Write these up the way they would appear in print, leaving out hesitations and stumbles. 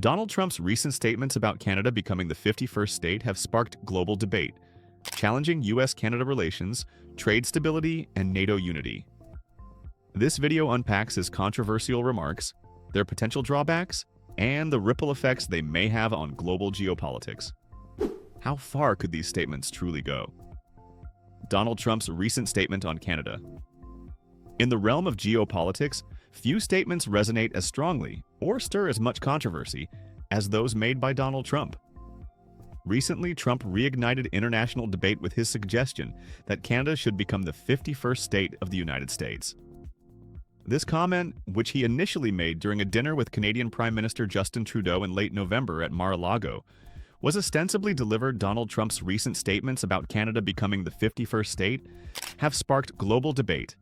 Donald Trump's recent statements about Canada becoming the 51st state have sparked global debate, challenging US-Canada relations, trade stability, and NATO unity. This video unpacks his controversial remarks, their potential drawbacks, and the ripple effects they may have on global geopolitics. How far could these statements truly go? Donald Trump's recent statement on Canada. In the realm of geopolitics, few statements resonate as strongly or stir as much controversy as those made by Donald Trump. Recently, Trump reignited international debate with his suggestion that Canada should become the 51st state of the United States. This comment, which he initially made during a dinner with Canadian Prime Minister Justin Trudeau in late November at Mar-a-Lago, was ostensibly delivered. Donald Trump's recent statements about Canada becoming the 51st state have sparked global debate,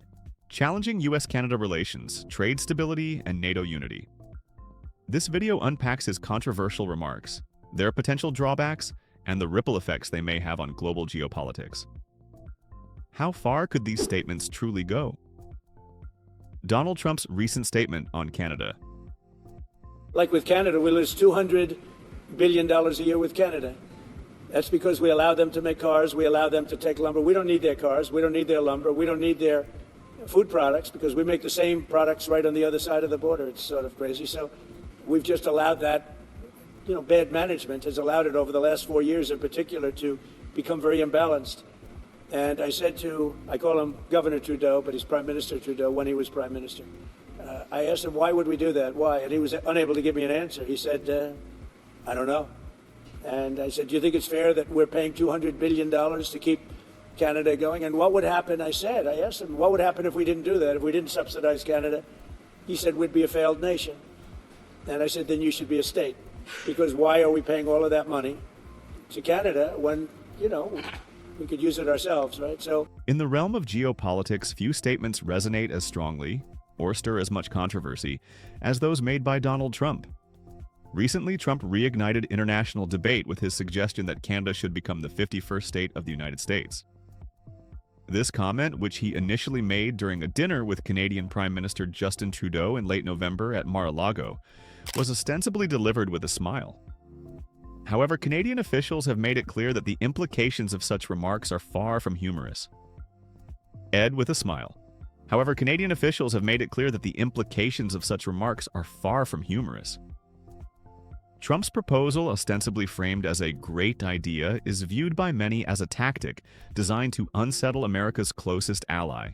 challenging US-Canada relations, trade stability, and NATO unity. This video unpacks his controversial remarks, their potential drawbacks, and the ripple effects they may have on global geopolitics. How far could these statements truly go? Donald Trump's recent statement on Canada. Like with Canada, we lose $200 billion a year with Canada. That's because we allow them to make cars, we allow them to take lumber. We don't need their cars, we don't need their lumber, we don't need their food products because we make the same products right on the other side of the border. It's sort of crazy. So we've just allowed that, bad management has allowed it over the last 4 years in particular to become very imbalanced. And I call him Governor Trudeau, but he's Prime Minister Trudeau when he was Prime Minister. I asked him, why would we do that? Why? And he was unable to give me an answer. He said, I don't know. And I said, do you think it's fair that we're paying $200 billion to keep Canada going? And what would happen? I asked him, what would happen if we didn't do that, if we didn't subsidize Canada? He said, we'd be a failed nation. And I said, then you should be a state. Because why are we paying all of that money to Canada when, we could use it ourselves, right? So, in the realm of geopolitics, few statements resonate as strongly or stir as much controversy as those made by Donald Trump. Recently, Trump reignited international debate with his suggestion that Canada should become the 51st state of the United States. This comment, which he initially made during a dinner with Canadian Prime Minister Justin Trudeau in late November at Mar-a-Lago, was ostensibly delivered with a smile. However, Canadian officials have made it clear that the implications of such remarks are far from humorous. Ed with a smile. However, Canadian officials have made it clear that the implications of such remarks are far from humorous. Trump's proposal, ostensibly framed as a great idea, is viewed by many as a tactic designed to unsettle America's closest ally.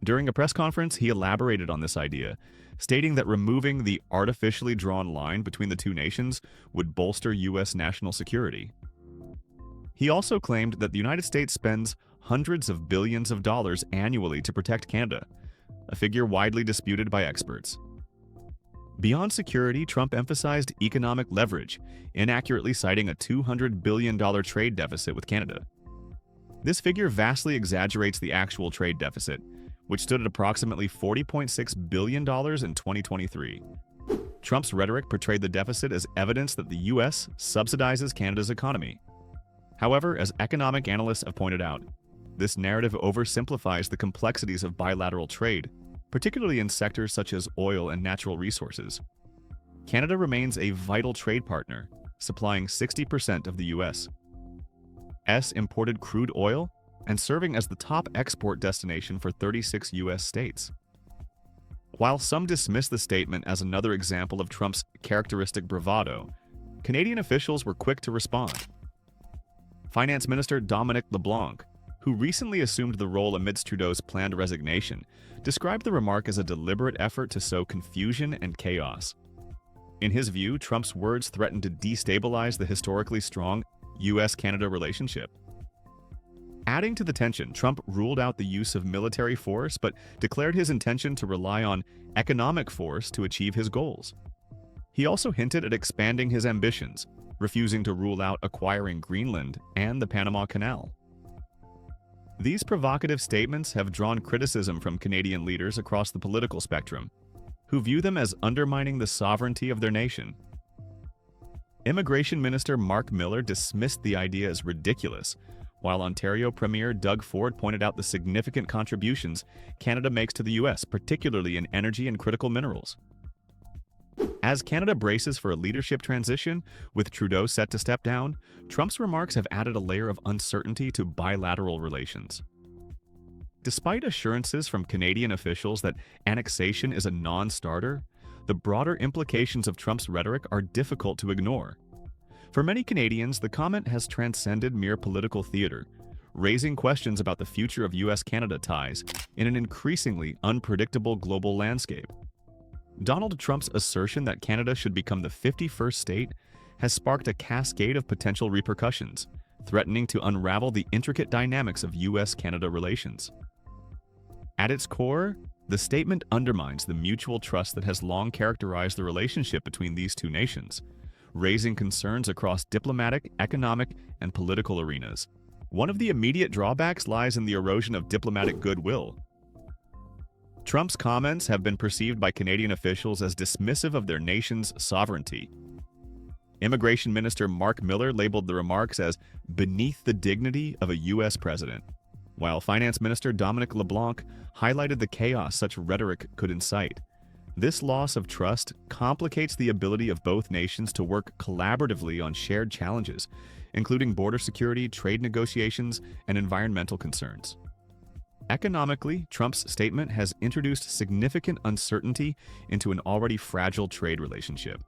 During a press conference, he elaborated on this idea, stating that removing the artificially drawn line between the two nations would bolster U.S. national security. He also claimed that the United States spends hundreds of billions of dollars annually to protect Canada, a figure widely disputed by experts. Beyond security, Trump emphasized economic leverage, inaccurately citing a $200 billion trade deficit with Canada. This figure vastly exaggerates the actual trade deficit, which stood at approximately $40.6 billion in 2023. Trump's rhetoric portrayed the deficit as evidence that the U.S. subsidizes Canada's economy. However, as economic analysts have pointed out, this narrative oversimplifies the complexities of bilateral trade, particularly in sectors such as oil and natural resources. Canada remains a vital trade partner, supplying 60% of the U.S. imported crude oil and serving as the top export destination for 36 U.S. states. While some dismiss the statement as another example of Trump's characteristic bravado, Canadian officials were quick to respond. Finance Minister Dominic LeBlanc, who recently assumed the role amidst Trudeau's planned resignation, described the remark as a deliberate effort to sow confusion and chaos. In his view, Trump's words threatened to destabilize the historically strong U.S.-Canada relationship. Adding to the tension, Trump ruled out the use of military force but declared his intention to rely on economic force to achieve his goals. He also hinted at expanding his ambitions, refusing to rule out acquiring Greenland and the Panama Canal. These provocative statements have drawn criticism from Canadian leaders across the political spectrum, who view them as undermining the sovereignty of their nation. Immigration Minister Mark Miller dismissed the idea as ridiculous, while Ontario Premier Doug Ford pointed out the significant contributions Canada makes to the U.S., particularly in energy and critical minerals. As Canada braces for a leadership transition, with Trudeau set to step down, Trump's remarks have added a layer of uncertainty to bilateral relations. Despite assurances from Canadian officials that annexation is a non-starter, the broader implications of Trump's rhetoric are difficult to ignore. For many Canadians, the comment has transcended mere political theater, raising questions about the future of US-Canada ties in an increasingly unpredictable global landscape. Donald Trump's assertion that Canada should become the 51st state has sparked a cascade of potential repercussions, threatening to unravel the intricate dynamics of US-Canada relations. At its core, the statement undermines the mutual trust that has long characterized the relationship between these two nations, raising concerns across diplomatic, economic, and political arenas. One of the immediate drawbacks lies in the erosion of diplomatic goodwill. Trump's comments have been perceived by Canadian officials as dismissive of their nation's sovereignty. Immigration Minister Mark Miller labeled the remarks as beneath the dignity of a U.S. president, while Finance Minister Dominic LeBlanc highlighted the chaos such rhetoric could incite. This loss of trust complicates the ability of both nations to work collaboratively on shared challenges, including border security, trade negotiations, and environmental concerns. Economically, Trump's statement has introduced significant uncertainty into an already fragile trade relationship.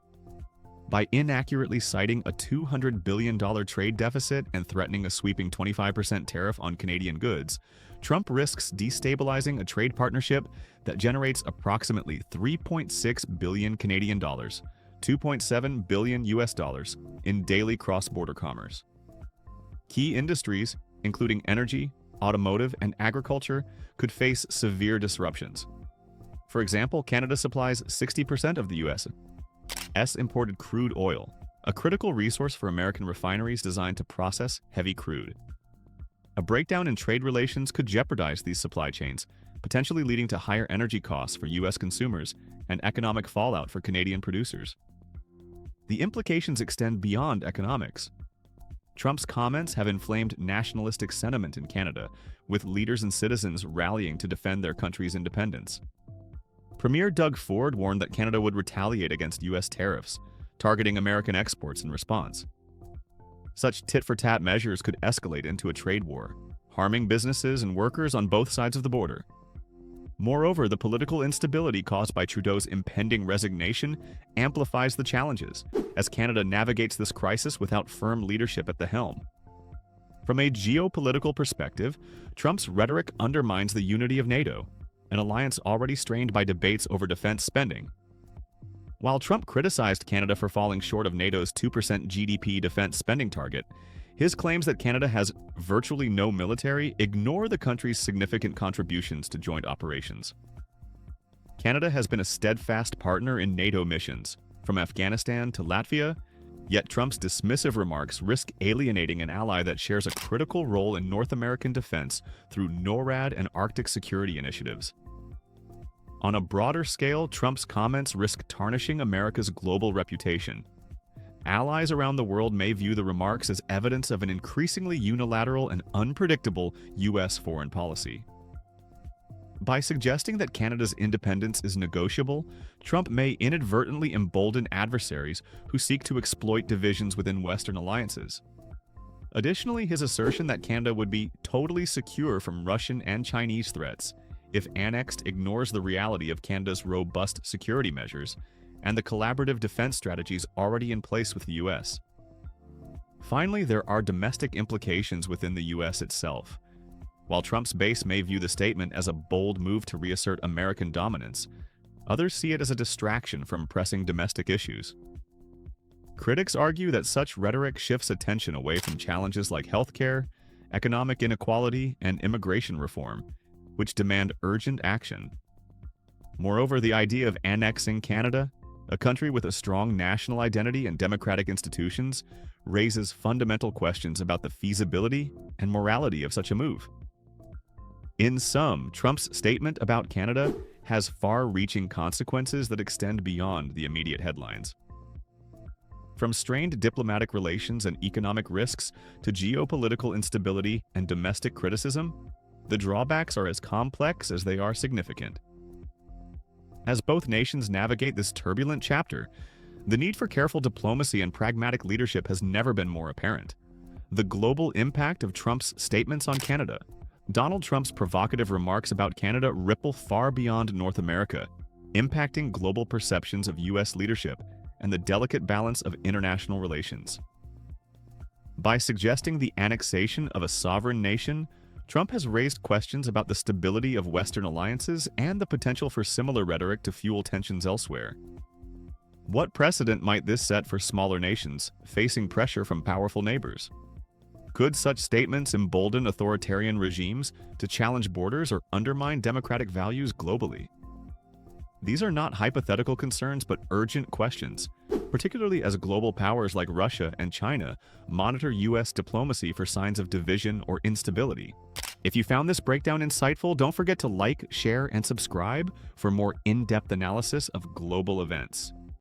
By inaccurately citing a $200 billion trade deficit and threatening a sweeping 25% tariff on Canadian goods, Trump risks destabilizing a trade partnership that generates approximately 3.6 billion Canadian dollars, 2.7 billion US dollars in daily cross-border commerce. Key industries, including energy, automotive, and agriculture, could face severe disruptions. For example, Canada supplies 60% of the U.S.'s imported crude oil, a critical resource for American refineries designed to process heavy crude. A breakdown in trade relations could jeopardize these supply chains, potentially leading to higher energy costs for U.S. consumers and economic fallout for Canadian producers. The implications extend beyond economics. Trump's comments have inflamed nationalistic sentiment in Canada, with leaders and citizens rallying to defend their country's independence. Premier Doug Ford warned that Canada would retaliate against U.S. tariffs, targeting American exports in response. Such tit-for-tat measures could escalate into a trade war, harming businesses and workers on both sides of the border. Moreover, the political instability caused by Trudeau's impending resignation amplifies the challenges, as Canada navigates this crisis without firm leadership at the helm. From a geopolitical perspective, Trump's rhetoric undermines the unity of NATO, an alliance already strained by debates over defense spending. While Trump criticized Canada for falling short of NATO's 2% GDP defense spending target, his claims that Canada has virtually no military ignore the country's significant contributions to joint operations. Canada has been a steadfast partner in NATO missions, from Afghanistan to Latvia, yet Trump's dismissive remarks risk alienating an ally that shares a critical role in North American defense through NORAD and Arctic security initiatives. On a broader scale, Trump's comments risk tarnishing America's global reputation. Allies around the world may view the remarks as evidence of an increasingly unilateral and unpredictable U.S. foreign policy. By suggesting that Canada's independence is negotiable, Trump may inadvertently embolden adversaries who seek to exploit divisions within Western alliances. Additionally, his assertion that Canada would be totally secure from Russian and Chinese threats if annexed ignores the reality of Canada's robust security measures and the collaborative defense strategies already in place with the U.S. Finally, there are domestic implications within the U.S. itself. While Trump's base may view the statement as a bold move to reassert American dominance, others see it as a distraction from pressing domestic issues. Critics argue that such rhetoric shifts attention away from challenges like healthcare, economic inequality, and immigration reform, which demand urgent action. Moreover, the idea of annexing Canada, a country with a strong national identity and democratic institutions, raises fundamental questions about the feasibility and morality of such a move. In sum, Trump's statement about Canada has far-reaching consequences that extend beyond the immediate headlines. From strained diplomatic relations and economic risks to geopolitical instability and domestic criticism, the drawbacks are as complex as they are significant. As both nations navigate this turbulent chapter, the need for careful diplomacy and pragmatic leadership has never been more apparent. The global impact of Trump's statements on Canada. Donald Trump's provocative remarks about Canada ripple far beyond North America, impacting global perceptions of U.S. leadership and the delicate balance of international relations. By suggesting the annexation of a sovereign nation, Trump has raised questions about the stability of Western alliances and the potential for similar rhetoric to fuel tensions elsewhere. What precedent might this set for smaller nations facing pressure from powerful neighbors? Could such statements embolden authoritarian regimes to challenge borders or undermine democratic values globally? These are not hypothetical concerns but urgent questions, particularly as global powers like Russia and China monitor U.S. diplomacy for signs of division or instability. If you found this breakdown insightful, don't forget to like, share, and subscribe for more in-depth analysis of global events.